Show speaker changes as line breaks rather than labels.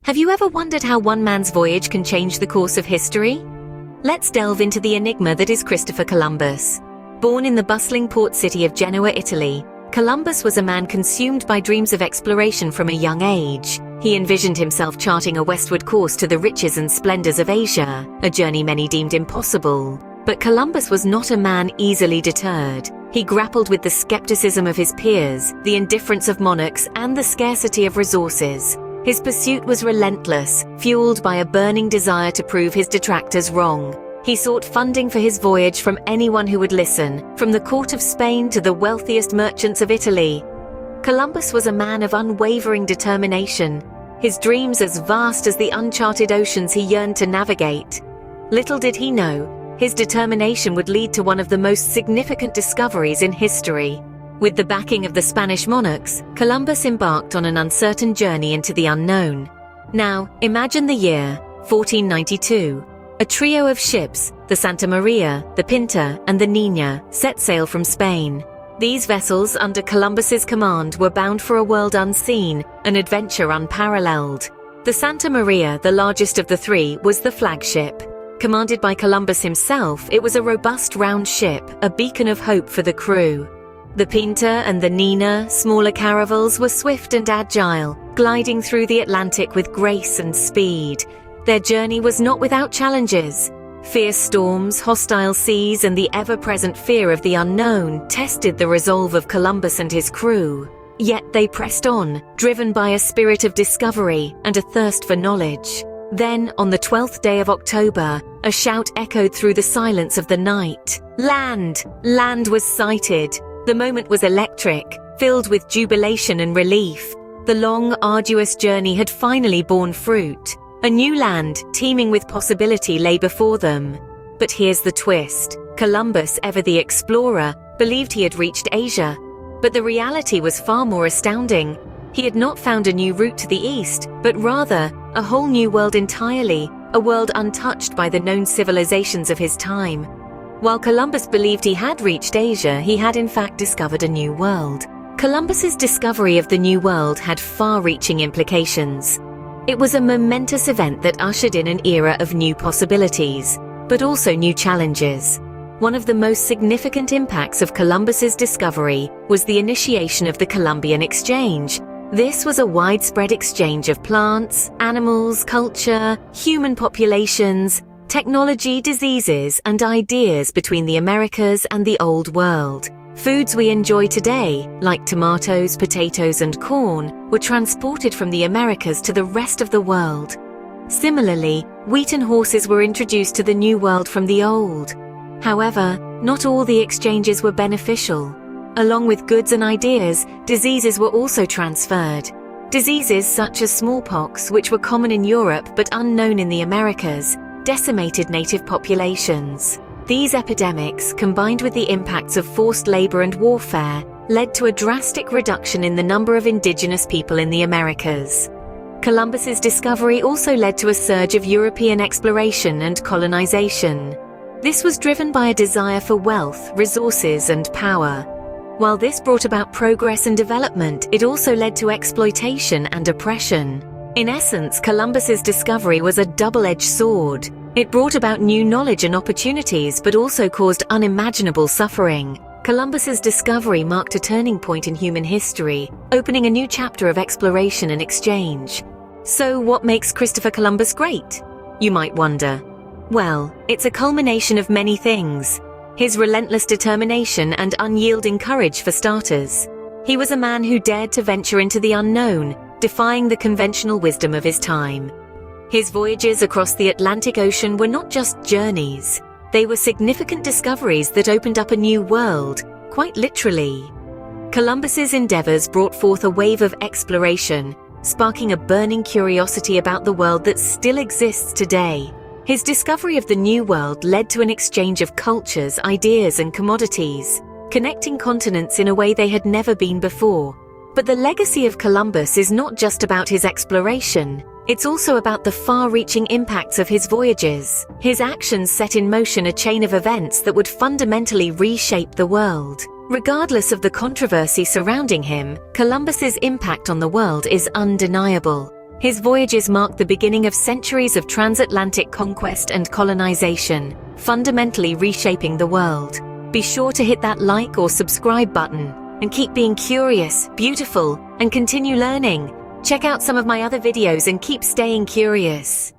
Have you ever wondered how one man's voyage can change the course of history? Let's delve into the enigma that is Christopher Columbus. Born in the bustling port city of Genoa, Italy, Columbus was a man consumed by dreams of exploration from a young age. He envisioned himself charting a westward course to the riches and splendors of Asia, a journey many deemed impossible. But Columbus was not a man easily deterred. He grappled with the skepticism of his peers, the indifference of monarchs, and the scarcity of resources. His pursuit was relentless, fueled by a burning desire to prove his detractors wrong. He sought funding for his voyage from anyone who would listen, from the court of Spain to the wealthiest merchants of Italy. Columbus was a man of unwavering determination, his dreams as vast as the uncharted oceans he yearned to navigate. Little did he know, his determination would lead to one of the most significant discoveries in history. With the backing of the Spanish monarchs, Columbus embarked on an uncertain journey into the unknown. Now, imagine the year 1492. A trio of ships, the Santa Maria, the Pinta, and the Niña, set sail from Spain. These vessels, under Columbus's command, were bound for a world unseen, an adventure unparalleled. The Santa Maria, the largest of the three, was the flagship. Commanded by Columbus himself, it was a robust round ship, a beacon of hope for the crew. The Pinta and the Niña, smaller caravels, were swift and agile, gliding through the Atlantic with grace and speed. Their journey was not without challenges. Fierce storms, hostile seas, and the ever-present fear of the unknown tested the resolve of Columbus and his crew. Yet they pressed on, driven by a spirit of discovery and a thirst for knowledge. Then, on the 12th day of October, a shout echoed through the silence of the night. Land! Land was sighted. The moment was electric, filled with jubilation and relief. The long, arduous journey had finally borne fruit. A new land, teeming with possibility, lay before them. But here's the twist. Columbus, ever the explorer, believed he had reached Asia. But the reality was far more astounding. He had not found a new route to the east, but rather, a whole new world entirely, a world untouched by the known civilizations of his time. While Columbus believed he had reached Asia, he had in fact discovered a new world. Columbus's discovery of the new world had far-reaching implications. It was a momentous event that ushered in an era of new possibilities, but also new challenges. One of the most significant impacts of Columbus's discovery was the initiation of the Columbian Exchange. This was a widespread exchange of plants, animals, culture, human populations, technology, diseases, and ideas between the Americas and the Old World. Foods we enjoy today, like tomatoes, potatoes, and corn, were transported from the Americas to the rest of the world. Similarly, wheat and horses were introduced to the New World from the Old. However, not all the exchanges were beneficial. Along with goods and ideas, diseases were also transferred. Diseases such as smallpox, which were common in Europe but unknown in the Americas, decimated native populations. These epidemics, combined with the impacts of forced labor and warfare, led to a drastic reduction in the number of indigenous people in the Americas. Columbus's discovery also led to a surge of European exploration and colonization. This was driven by a desire for wealth, resources, and power. While this brought about progress and development, it also led to exploitation and oppression. In essence, Columbus's discovery was a double-edged sword. It brought about new knowledge and opportunities, but also caused unimaginable suffering. Columbus's discovery marked a turning point in human history, opening a new chapter of exploration and exchange. So what makes Christopher Columbus great? You might wonder. Well, it's a culmination of many things. His relentless determination and unyielding courage for starters. He was a man who dared to venture into the unknown, defying the conventional wisdom of his time. His voyages across the Atlantic Ocean were not just journeys. They were significant discoveries that opened up a new world, quite literally. Columbus's endeavors brought forth a wave of exploration, sparking a burning curiosity about the world that still exists today. His discovery of the New World led to an exchange of cultures, ideas, and commodities, connecting continents in a way they had never been before. But the legacy of Columbus is not just about his exploration. It's also about the far-reaching impacts of his voyages. His actions set in motion a chain of events that would fundamentally reshape the world. Regardless of the controversy surrounding him, Columbus's impact on the world is undeniable. His voyages marked the beginning of centuries of transatlantic conquest and colonization, fundamentally reshaping the world. Be sure to hit that like or subscribe button, and keep being curious, beautiful, and continue learning. Check out some of my other videos and keep staying curious.